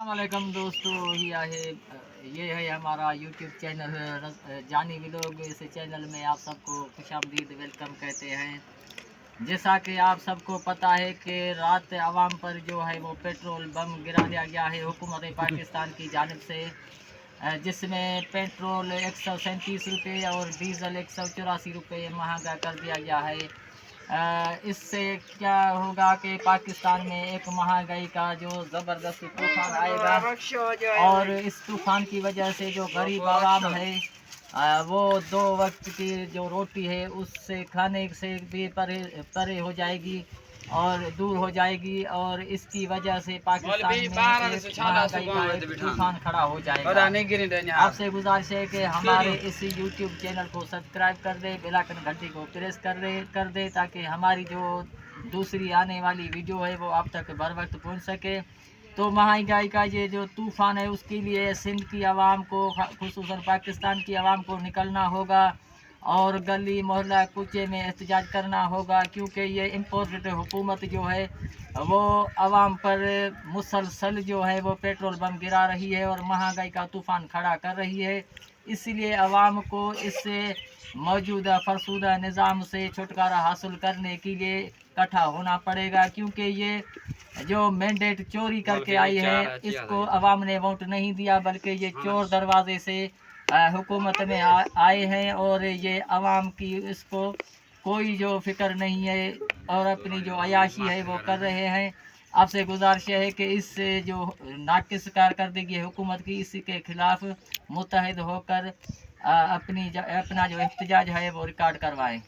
वालेकुम दोस्तों, ये है हमारा यूट्यूब चैनल जानी व्लॉग। इस चैनल में आप सबको खुशामदीद वेलकम कहते हैं। जैसा कि आप सबको पता है कि रात आवाम पर जो है वो पेट्रोल बम गिरा दिया गया है हुकूमत पाकिस्तान की जानिब से, जिसमें पेट्रोल 137 रुपये और डीज़ल 184 रुपये महंगा कर दिया गया है। इससे क्या होगा कि पाकिस्तान में एक महंगाई का जो ज़बरदस्त तूफान आएगा, और इस तूफान की वजह से जो गरीब आवाम है वो दो वक्त की जो रोटी है उससे खाने से भी परे परे हो जाएगी और दूर हो जाएगी, और इसकी वजह से पाकिस्तान में एक महंगाई का एक तूफान खड़ा हो जाएगा। आपसे गुजारिश है कि हमारे इस यूट्यूब चैनल को सब्सक्राइब कर दे, बेल आइकन घंटी को प्रेस कर दे ताकि हमारी जो दूसरी आने वाली वीडियो है वो आप तक बर वक्त पहुँच सके। तो महंगाई का ये जो तूफ़ान है उसके लिए सिंध की आवाम को, खुसूसन पाकिस्तान की आवाम को निकलना होगा और गली मोहल्ला कूचे में एहतजाज करना होगा, क्योंकि ये इम्पोर्टेड हुकूमत जो है वो आवाम पर मुसलसल जो है वो पेट्रोल बम गिरा रही है और महंगाई का तूफ़ान खड़ा कर रही है। इसलिए आवाम को इससे मौजूदा फरसूदा निज़ाम से छुटकारा हासिल करने के लिए इकट्ठा होना पड़ेगा, क्योंकि ये जो मैंडेट चोरी करके आई है इसको आवाम ने वोट नहीं दिया, बल्कि ये चोर दरवाजे से हुकूमत में आए हैं और ये आवाम की इसको कोई जो फिक्र नहीं है और अपनी जो अयाशी है वो कर रहे हैं। आपसे गुजारिश है कि इस जो नाकिस कारकर्दगी है हुकूमत की, इसी के खिलाफ मुत्तहिद होकर अपना जो एहतजाज है वो रिकॉर्ड करवाएं।